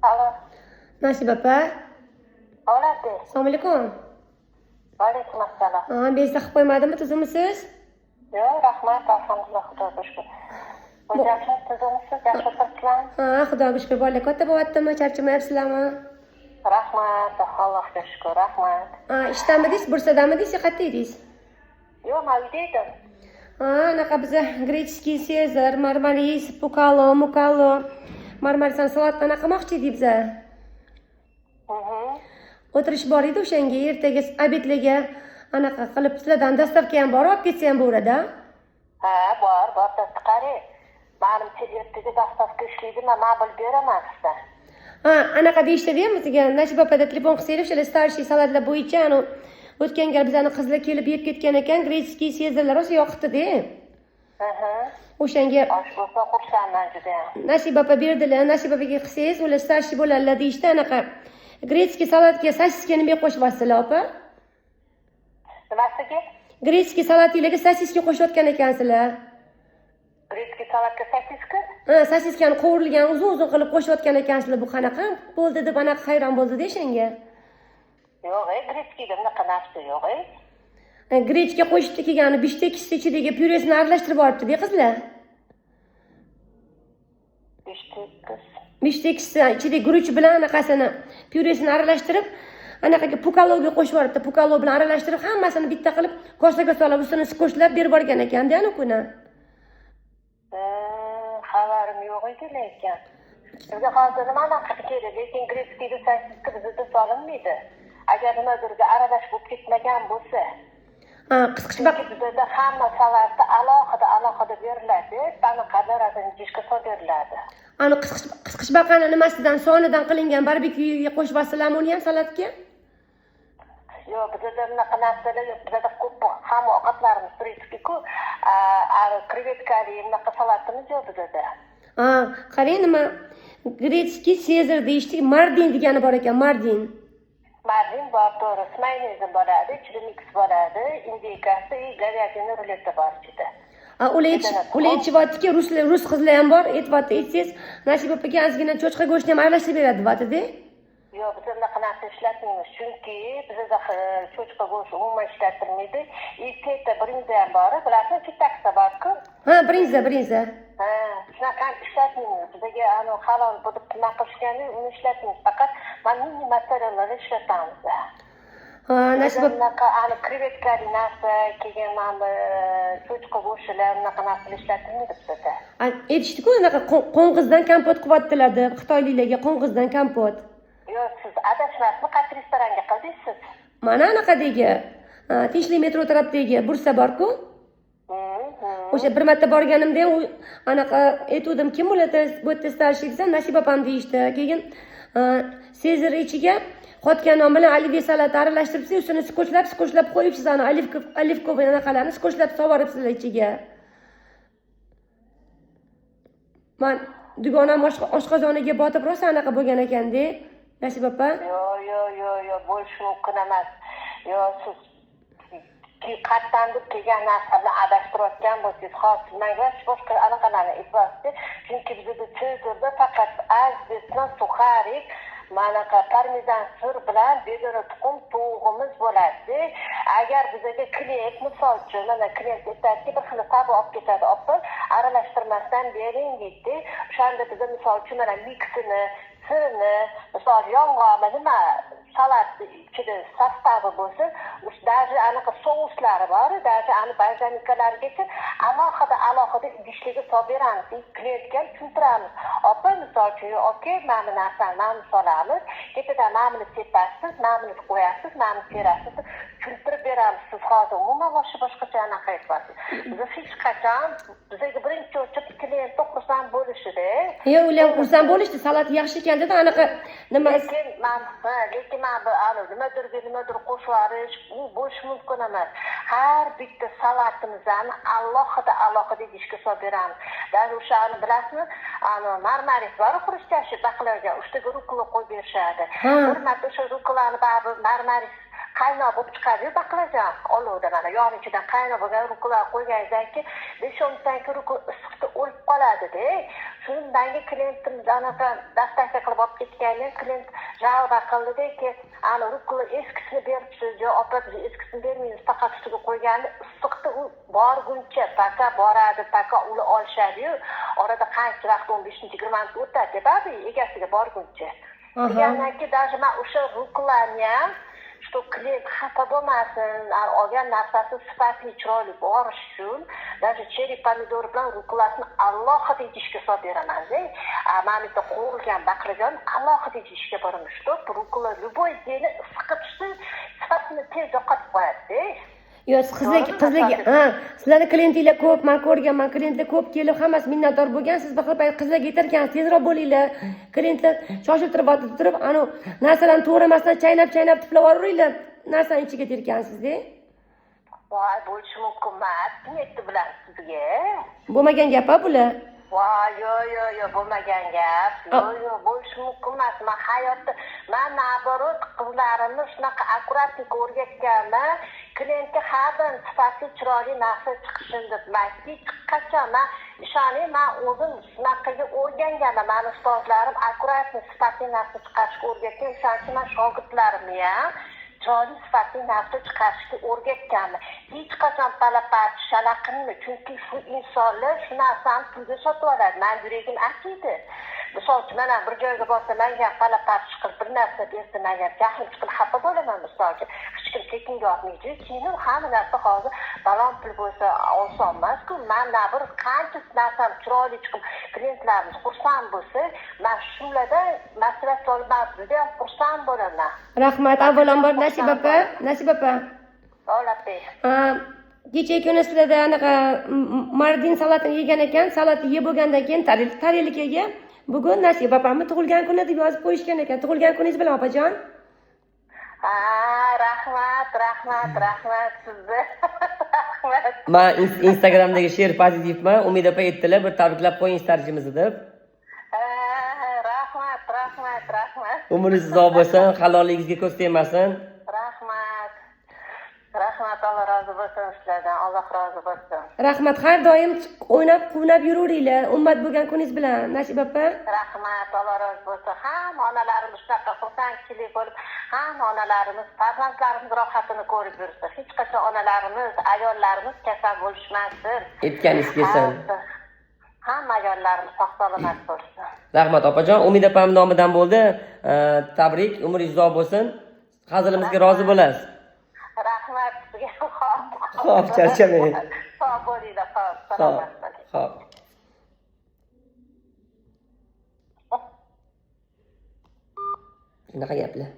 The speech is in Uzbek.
Alo, Nasib opa. oladi. Assalomu alaykum. Alaykum assalom. Bezda qilib qo'ymadimmi, tuzukmisiz? Yo'q, rahmat, alhamdulillah, xudoga shukr. O'zingizlar tuzukmisiz, yaxshi o'tiribsizlarmi? Xudoga shukr. Bolalar katta bo'lyaptimi? Charchamayapsizlarmi? Rahmat, Allohga shukr, rahmat. Ishdanmidingiz, Bursadamidingiz, qayerda edingiz? Yo'q, man uyda edim. Anaqa biza grechskiy sezar, marmaris, pukalo, mukalo, marmarisdan salatdan qilmoqchi edik biza. O'tirish bor edi o'shanga, ertaga obedlarga anaqa qilib sizlardan dastavka ham bor, olib ketsa ham bo'ladi. Ha, bor, qarang. Ma'lum ertaga dastavka ishlaydi, men bilib beraman sizga. Anaqa deyishdi-da, bizga Nasib opada telefon qilsanglar, o'shalar starshий salatlar bo'yicha o'tgan gal bizani qizlar kelib yeb ketgan ekan, grechskiy sezarlar rosa yoqdi-da. O'shanga osh bo'lsa xursandman juda ham. Nasib opa berdilar, Nasib opaga qilsangiz, ular starshий bo'ladilar deyishdi, anaqa grechskiy salatga sosiska nima qo'shyapsizlar, opa? Nimasiga? Grechskiy salatinglarga sosiska qo'shayotgan ekansizlar. Grechskiy salatga sosiska? Sosiskani qovurilgan uzun-uzun qilib qo'shayotgan ekansizlar. Bu qanaqa bo'ldi deb anaqa hayron bo'ldi-da o'shanga. Yo'q, grechkiyda bunaqa narsa yo'q. Grechka qo'shib kelgani bishtekisi ichidagi pyuresini aralashtirib yuboribdi-da qizlar. Bishtekisi ichidagi guruch bilan anaqasini pyuresini aralashtirib, anaqaga pukaloga qo'shib yuboribdi. Pukalo bilan aralashtirib, hammasini bitta qilib kosaga solib, ustini sko'shlab berib yuborgan ekan-da ana kuni. Xabarim yo'q edi lekin. Bizga hozir nima anaqa kerak, lekin grechkiyda sosiska bizda solinmaydi. Agar nimadirga aralash bo'lib ketmagan bo'lsa. Qisqichbaq bizda hamma salatda alohida beriladi. Qanaqadir razanjishga solib beriladi. Ani qisqichbaqani nimasidan, sonidan qilingan barbekyuga qo'shib olsalarmi uni ham salatga? Yo'q, bizda bunaqa narsalar yo'q. Bizda ko'p hamma ovqatlarimiz turibdi-ku, krevetkali bunaqa salatimiz yo'q bizda. Qarang, nima grechskiy sezar deyishdi, mardin degani bor ekan, mardin. Mardin bor, to'g'ri, mayonezi bo'ladi, chili-mix bo'ladi, indeykasi, говядина ruleta bor ichida. Ular aytyapti-ki, rus qizlar ham bor, aytyapti, aytsangiz, Nasib opaga ozgina cho'chqa go'shtini ham aralashtirib beradi, deyapti-da. Yo'q, biz bunaqa narsa ishlatmaymiz, chunki bizda cho'chqa go'shti umuman ishlatilmaydi. Ikkita brinza ham bor, bilasizmi, chitaksa bor-ku. Brinza. Shunaqa ishlatmaymiz. Bizga halol bo'lib nima qilishgani uni ishlatmaymiz. Faqat minimal materiallarni ishlatamiz. Nasib bunaqa krevetkali narsa, keyin mana cho'chqa go'shtilar, bunaqa narsa ishlatilmaydi bizda. Aytishdi-ku, anaqa qo'ng'izdan kompot qilyaptilar deb, xitoyliklarga qo'ng'izdan kompot. Yo'q, siz adashmasizmi, qaysi restoranga qildingiz? Mana anaqadagi, Tinchlik metro tarafdagi Bursa bor-ku. O'sha bir marta borganimda ham anaqa aytdim, kim bo'ladi bu yerda starshий desam, Nasib opam deyishdi. Keyin sezar ichiga qotgan non bilan olivye salatni aralashtiribsiz, ustini sko'shlab qo'yibsiz, olivkovoy anaqalarni sko'shlab sovoribsizlar ichiga. Men dugonam oshqozoniga botib rosa anaqa bo'lgan ekan-da, Nasib opa. Yo'q, bo'lishi mumkin emas. Yo'q, siz qattandir kelgan narsa bilan adashtirayotgan bo'lsangiz, hozir menga boshqa anaqalarni aytyapsiz. Chunki bizda sezarda faqat azbestna, suxarik, manaqa parmezan sir bilan bedana tuxum to'g'imiz bo'ladi. Agar bizga klient misol uchun, mana klient aytadiki, bir xil tabu olib ketadi, oppa, aralashtirmasdan bering deydi. O'shanda bizda misol uchun mana miksini, sirni, misol yong'oqni nima salat ichida sostavi bo'lsa, даже anaqa souslari bor, даже balzamikalargacha alohida idishlarga solib beramiz. Klientga tushuntiramiz. Oppa, misol uchun, okey, mana bu narsani mana solamiz, ketidan mana buni sepasiz, mana buni qo'yasiz, mana buni terasiz, tushuntirib beramiz. Siz hozir umuman boshqacha anaqa aytyapsiz. Biz hech qachon bizga birinchi o'chib klientni xursand bo'lishida. Yo'q, ular xursand bo'lishdi, salat yaxshi ekan dedi, anaqa nima. Lekin men nimadir qo'shib yuborish, u bo'lishi mumkin emas. Har bitta salatimizni alohida idishga solib beramiz. Даже o'shani bilasizmi? Marmaris bor, xrushtashi baqlagan, 3 ta rukla qo'yib berishadi. Bir marta o'sha ruklani baribir marmaris qaynoq bo'lib chiqadi baqlajon olovda mana yog'ni ichidan qaynoq bo'lgan rukolani qo'yganingizdan keyin 5-10 minutdan keyin rukol issiqda o'lib qoladida. Shundan keyin klientimiz anaqa dastavka qilib olib ketgandan klient javba qildiki, ana rukol eskisini beribsiz, yo opa biz eskisini bermaymiz, faqat ustiga qo'yganni issiqda u borguncha paka boradi, paka uni olishadi-yu, orada qancha vaqt 15-20 minut o'tadi, babi egasiga borguncha. Degandan keyin даже men o'sha rukolani ham что klient xafa bo'lmasin, olgan narsasi sifatli chiroyli bo'lishi uchun даже cheri pomidor bilan rukolasini alohida idishga solib beraman-da. Mana bitta qo'rilgan baqlajon alohida idishga boraman. Что rukola любой yeni issiqitishni sifatini tez yo'qotib qo'yadi-da. Yo, sizlarni klientinglar ko'p, men ko'rganman, klientlar ko'p kelib, hammasi minnatdor bo'lgan. Siz bir payt qizlarga aytarkansiz, tezroq bo'linglar. Klientlar shoshib turib, ana narsalarni to'g'ramasdan chaynab tiflab yuboringlar. Narsani ichiga terkansizda. Voy, bo'lishi mumkin-mas. Niyati bilan sizga. Bo'lmagan gap-a bular. Voy, yo, bo'lmagan gap. Yo, bo'lishi mumkin-mas. Men hayotda, men naborot qizlarimni shunaqa akkuratlik o'rgatganman. Klientga har doim sifatli chiroyli narsa chiqishini debman. Hech qachon men ishoning, men o'zim shunaqaga o'rganganman. Meni ustozlarim akkuratli sifatli narsa chiqarishga o'rgatgan. O'shaning men shogirdlarimni ham chiroyli sifatli narsa chiqarishga o'rgatganman. Hech qachon palapat shala qilmayman, chunki shu insonlar shu narsani pulga sotib oladi. Men yuragim achiydi. Misol uchun men bir joyga borsam, menga palapat chiqib bir narsa bersa, menga jahlim chiqib xafa bo'laman misol uchun. Hech kim tekinga olmaydi. Keyin hamma narsa hozir balon pul bo'lsa oson emas-ku. Men bir qancha narsani chiroyli chiqib, klientlarimiz xursand bo'lsa, men shularda maslahat olib juda ham xursand bo'laman. Rahmat, avvalambor Nasib opa. Olapey. Kecha kuni sizlarda anaqa mardin salatini yegan ekan, salatni yeb bo'lgandan keyin tarelkaga bugun Nasib opamni tug'ilgan kuni deb yozib qo'yishgan ekan. Tug'ilgan kuningiz bilan opajon. Rahmat sizga. Rahmat. Men Instagramdagi Sher Pozitivman, Umid opa aytdilar, bir tabriklab qo'ying starjimizni deb. Rahmat. Umringiz uzoq bo'lsin, halolligingizga ko'z tegmasin. Rahmat, Alloh rozi bo'lsin sizlardan. Alloh rozi bo'lsin. Rahmat, har doim o'ynab, quvnab yuraveringlar. Ummat bo'lgan kuningiz bilan, Nasib opa. Rahmat, Alloh rozi bo'lsin. Hamma onalarimiz shunaqa xursandchilik bo'lib, hamma onalarimiz farzandlarimiz rohatini ko'rib yursin. Hech qachon onalarimiz, ayollarimiz kasal bo'lishmasin. Aytganingiz kelsin. Hamma ayollarimiz sog' salomat bo'lsin. Rahmat opajon, Umid opam nomidan bo'ldi. Tabrik, umringiz uzoq bo'lsin. Hazilimizga rozi bo'lasiz. Rahmat sizga. Xo'p, charchamang. Sog' bo'linglar, salomat bo'ling. Xo'p. Shunaqa gaplar.